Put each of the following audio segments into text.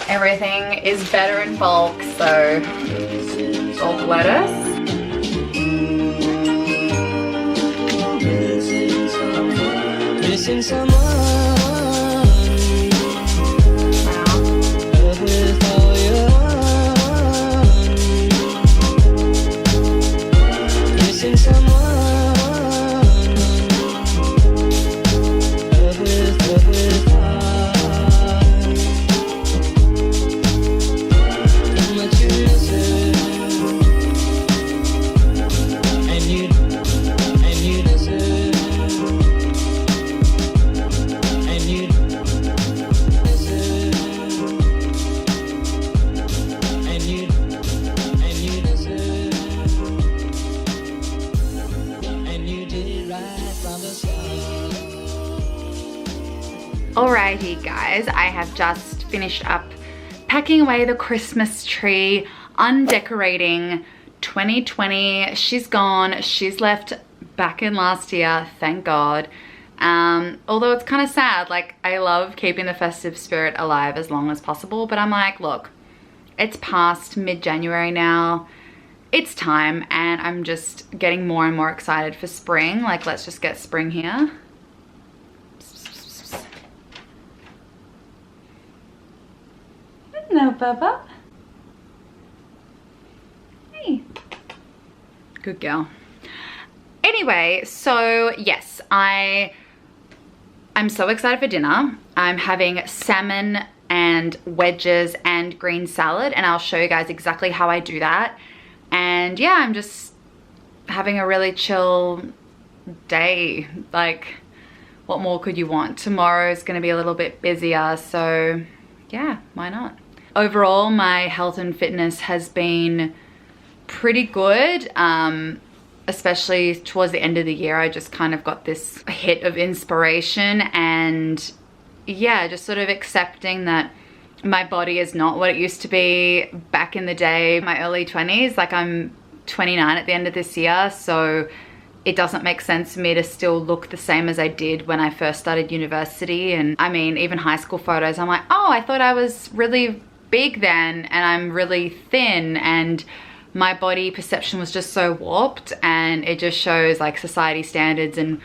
Everything is better in bulk, so salt lettuce. Missing someone. Alrighty guys, I have just finished up packing away the Christmas tree, undecorating 2020. She's gone, she's left back in last year, thank God. Although it's kind of sad, like I love keeping the festive spirit alive as long as possible, but I'm like, look, it's past mid-January now, it's time, and I'm just getting more and more excited for spring. Like, let's just get spring here. No, Bubba. Hey. Good girl. Anyway, so yes, I'm so excited for dinner. I'm having salmon and wedges and green salad, and I'll show you guys exactly how I do that. And yeah, I'm just having a really chill day. Like, what more could you want? Tomorrow is going to be a little bit busier, so yeah, why not? Overall, my health and fitness has been pretty good, especially towards the end of the year. I just kind of got this hit of inspiration, and yeah, just sort of accepting that my body is not what it used to be back in the day, my early 20s. Like, I'm 29 at the end of this year, so it doesn't make sense for me to still look the same as I did when I first started university. And I mean, even high school photos, I'm like, oh, I thought I was really big then and I'm really thin, and my body perception was just so warped. And it just shows like society standards and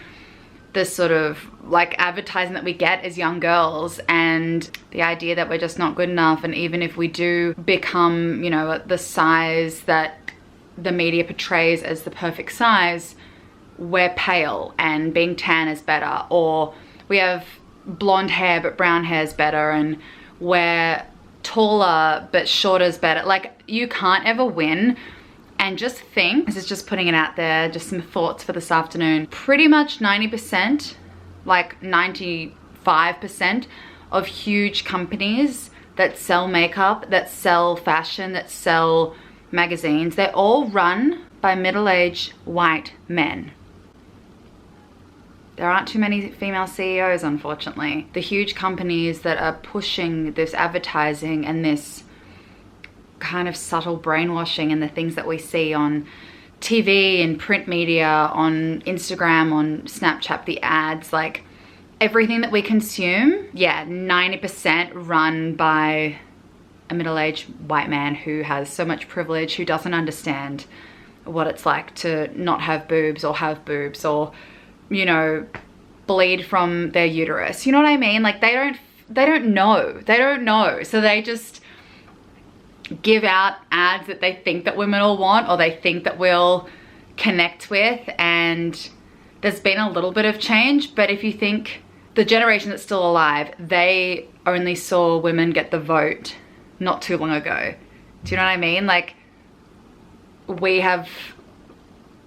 this sort of like advertising that we get as young girls, and the idea that we're just not good enough. And even if we do become, you know, the size that the media portrays as the perfect size, we're pale and being tan is better, or we have blonde hair but brown hair is better, and we're taller but shorter is better. Like, you can't ever win. And just think, this is just putting it out there, just some thoughts for this afternoon. Pretty much 90%, like 95% of huge companies that sell makeup, that sell fashion, that sell magazines, they're all run by middle-aged white men. There aren't too many female CEOs, unfortunately. The huge companies that are pushing this advertising and this kind of subtle brainwashing and the things that we see on TV and print media, on Instagram, on Snapchat, the ads, like everything that we consume, yeah, 90% run by a middle-aged white man who has so much privilege, who doesn't understand what it's like to not have boobs, or you know, bleed from their uterus. You know what I mean? Like, they don't know. So they just give out ads that they think that women will want, or they think that we'll connect with. And there's been a little bit of change, but if you think the generation that's still alive, they only saw women get the vote not too long ago. Do you know what I mean? Like, we have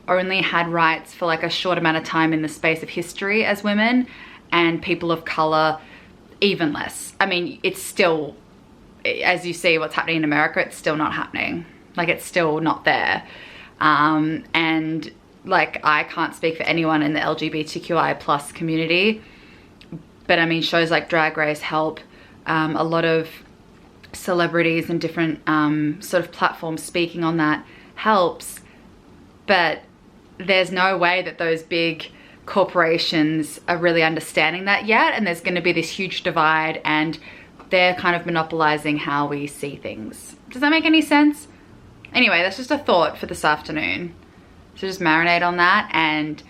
only had rights for like a short amount of time in the space of history as women, and people of color even less. I mean, it's still, as you see what's happening in America, it's still not happening. Like, it's still not there. And like, I can't speak for anyone in the LGBTQI plus community, but I mean, shows like Drag Race help. A lot of celebrities and different sort of platforms speaking on that helps, but there's no way that those big corporations are really understanding that yet, and there's going to be this huge divide, and they're kind of monopolizing how we see things. Does that make any sense? Anyway, that's just a thought for this afternoon. So just marinate on that and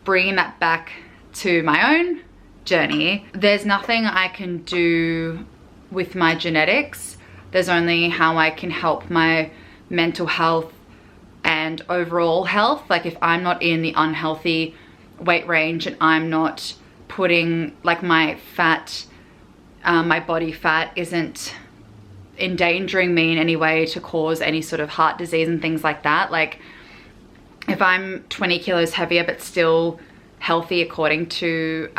bringing that back to my own journey. There's nothing I can do with my genetics. There's only how I can help my mental health and overall health. Like if I'm not in the unhealthy weight range and I'm not putting like my fat, my body fat isn't endangering me in any way to cause any sort of heart disease and things like that. Like if I'm 20 kilos heavier but still healthy according to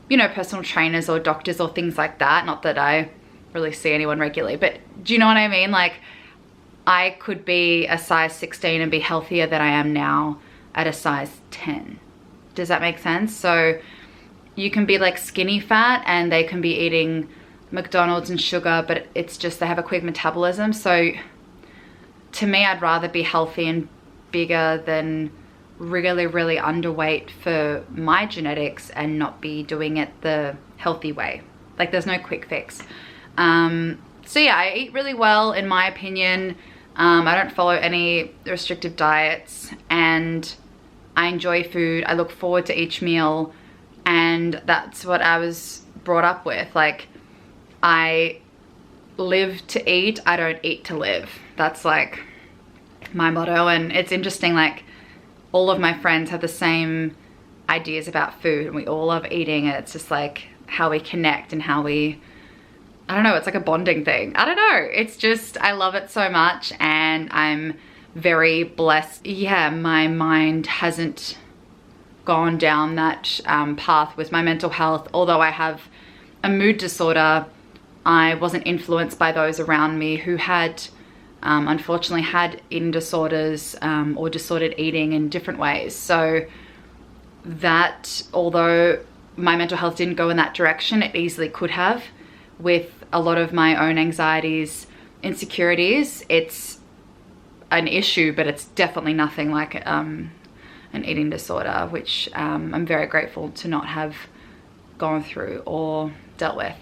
you know, personal trainers or doctors or things like that, not that I really see anyone regularly, but do you know what I mean? Like I could be a size 16 and be healthier than I am now at a size 10. Does that make sense? So you can be like skinny fat and they can be eating McDonald's and sugar, but it's just they have a quick metabolism. So to me, I'd rather be healthy and bigger than really, really underweight for my genetics and not be doing it the healthy way. Like there's no quick fix. So yeah, I eat really well in my opinion. I don't follow any restrictive diets and I enjoy food. I look forward to each meal and that's what I was brought up with. Like I live to eat, I don't eat to live. That's like my motto. And it's interesting, like all of my friends have the same ideas about food and we all love eating and it's just like how we connect and how we, I don't know, it's like a bonding thing. I don't know. It's just, I love it so much and I'm very blessed. Yeah, my mind hasn't gone down that path with my mental health. Although I have a mood disorder, I wasn't influenced by those around me who had, unfortunately had eating disorders or disordered eating in different ways. So that, although my mental health didn't go in that direction, it easily could have with a lot of my own anxieties, insecurities. It's an issue, but it's definitely nothing like an eating disorder, which I'm very grateful to not have gone through or dealt with.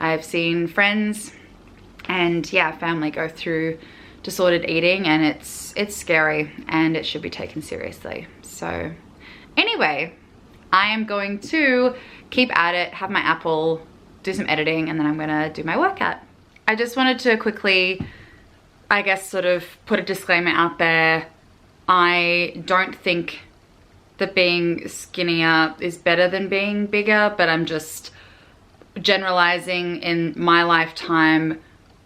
I've seen friends and yeah, family go through disordered eating and it's scary and it should be taken seriously. So anyway, I am going to keep at it, have my apple, do some editing, and then I'm gonna do my workout. I just wanted to quickly, I guess, sort of put a disclaimer out there. I don't think that being skinnier is better than being bigger, but I'm just generalizing. In my lifetime,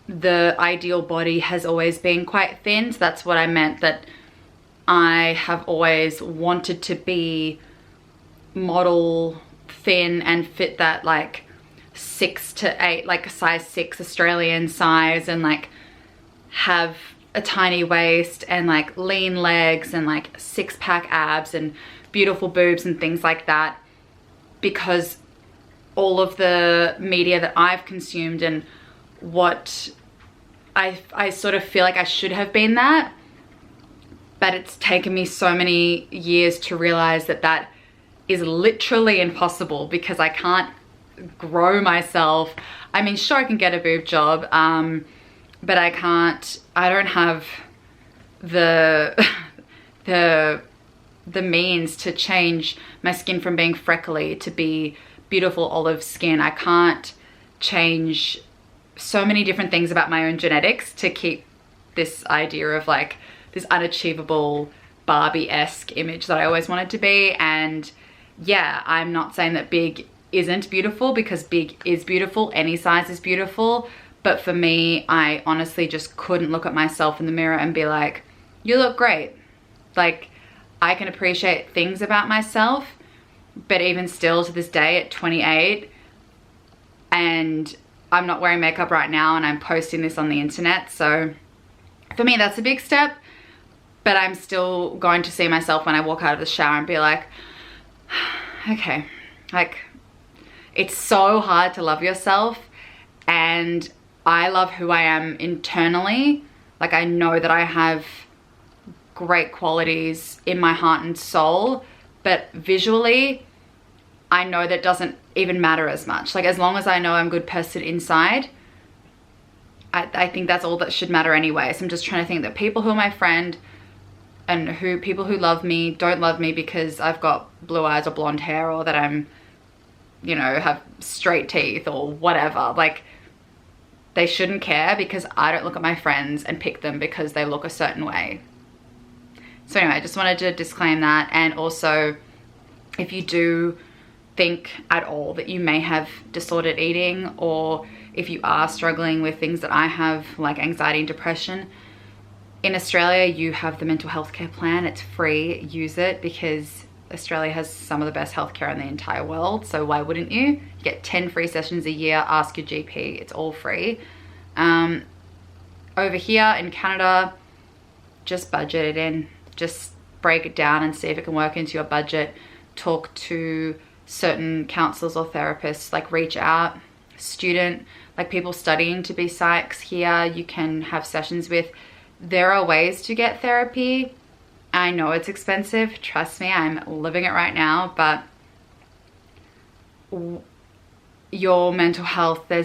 the ideal body has always been quite thin. So that's what I meant, that I have always wanted to be model thin and fit that like 6 to 8, like a size 6 Australian size, and like have a tiny waist and like lean legs and like 6-pack abs and beautiful boobs and things like that, because all of the media that I've consumed and what I sort of feel like I should have been that, but it's taken me so many years to realize that that is literally impossible because I can't grow myself. I mean, sure, I can get a boob job, but I don't have the means to change my skin from being freckly to be beautiful olive skin. I can't change so many different things about my own genetics to keep this idea of like this unachievable Barbie-esque image that I always wanted to be. And yeah, I'm not saying that big isn't beautiful, because big is beautiful, any size is beautiful, but for me, I honestly just couldn't look at myself in the mirror and be like, you look great. Like, I can appreciate things about myself, but even still to this day at 28, and I'm not wearing makeup right now and I'm posting this on the internet, so for me that's a big step, but I'm still going to see myself when I walk out of the shower and be like, okay, like, it's so hard to love yourself, and I love who I am internally. Like, I know that I have great qualities in my heart and soul, but visually, I know that doesn't even matter as much. Like, as long as I know I'm a good person inside, I think that's all that should matter anyway. So I'm just trying to think that people who are my friend and people who love me don't love me because I've got blue eyes or blonde hair, or that I'm, you know, have straight teeth or whatever. Like, they shouldn't care because I don't look at my friends and pick them because they look a certain way. So anyway, I just wanted to disclaim that. And also, if you do think at all that you may have disordered eating, or if you are struggling with things that I have, like anxiety and depression, in Australia you have the mental health care plan. It's free. Use it, because Australia has some of the best healthcare in the entire world. So why wouldn't you? You get 10 free sessions a year. Ask your GP. It's all free. Over here in Canada, just budget it in. Just break it down and see if it can work into your budget. Talk to certain counselors or therapists. Like, reach out. Like people studying to be psychs here, you can have sessions with. There are ways to get therapy. I know it's expensive, trust me, I'm living it right now, but your mental health, I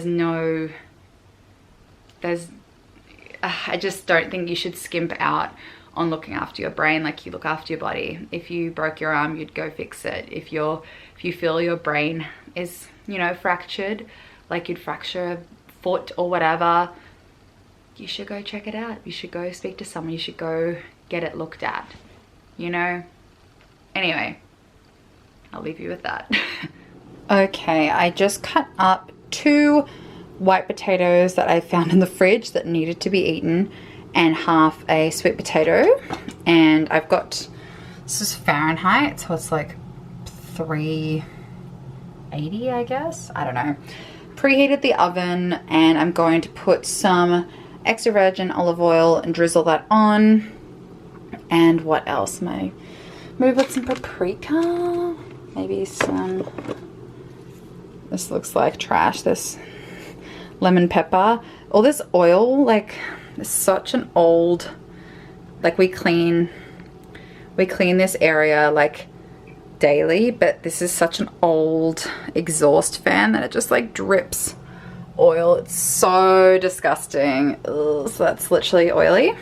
just don't think you should skimp out on looking after your brain like you look after your body. If you broke your arm, you'd go fix it. If you feel your brain is, you know, fractured, like you'd fracture a foot or whatever, you should go check it out. You should go speak to someone. You should go get it looked at, you know? Anyway, I'll leave you with that. Okay, I just cut up 2 white potatoes that I found in the fridge that needed to be eaten, and half a sweet potato. And I've got, this is Fahrenheit, so it's like 380, I guess. I don't know. Preheated the oven, and I'm going to put some extra virgin olive oil and drizzle that on. And what else? Maybe put some paprika, maybe some, this looks like trash, this lemon pepper. All this oil, like, it's such an old, like, we clean this area like daily, but this is such an old exhaust fan that it just like drips oil. It's so disgusting. Ugh, so that's literally oily.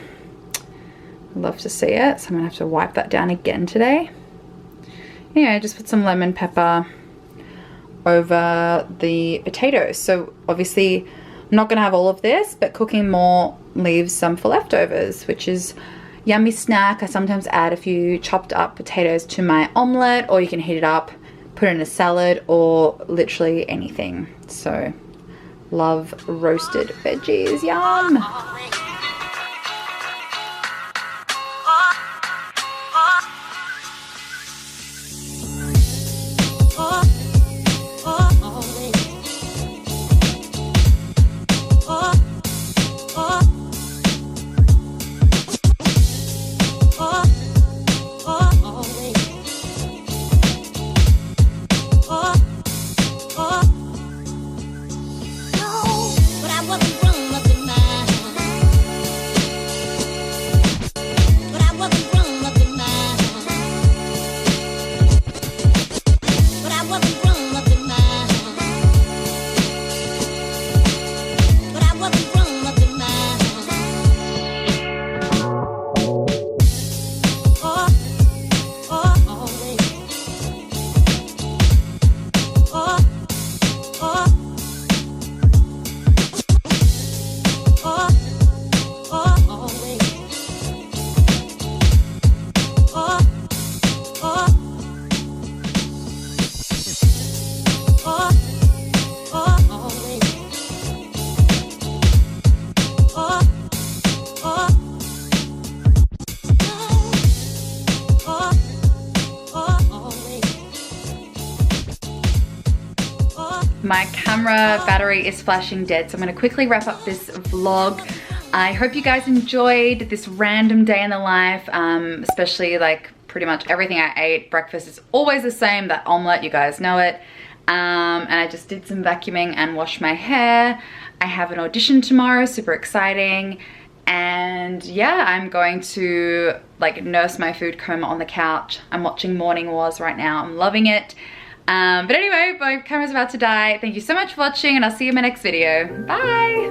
Love to see it, so I'm gonna have to wipe that down again today. Yeah, just put some lemon pepper over the potatoes. So obviously I'm not gonna have all of this, but cooking more leaves some for leftovers, which is yummy snack. I sometimes add a few chopped up potatoes to my omelette, or you can heat it up, put it in a salad, or literally anything. So love roasted veggies, yum. My camera battery is flashing dead, so I'm going to quickly wrap up this vlog. I hope you guys enjoyed this random day in the life, especially like pretty much everything I ate. Breakfast is always the same, that omelette, you guys know it. And I just did some vacuuming and washed my hair. I have an audition tomorrow, super exciting. And yeah, I'm going to like nurse my food coma on the couch. I'm watching Morning Wars right now. I'm loving it. But anyway, my camera's about to die. Thank you so much for watching, and I'll see you in my next video. Bye.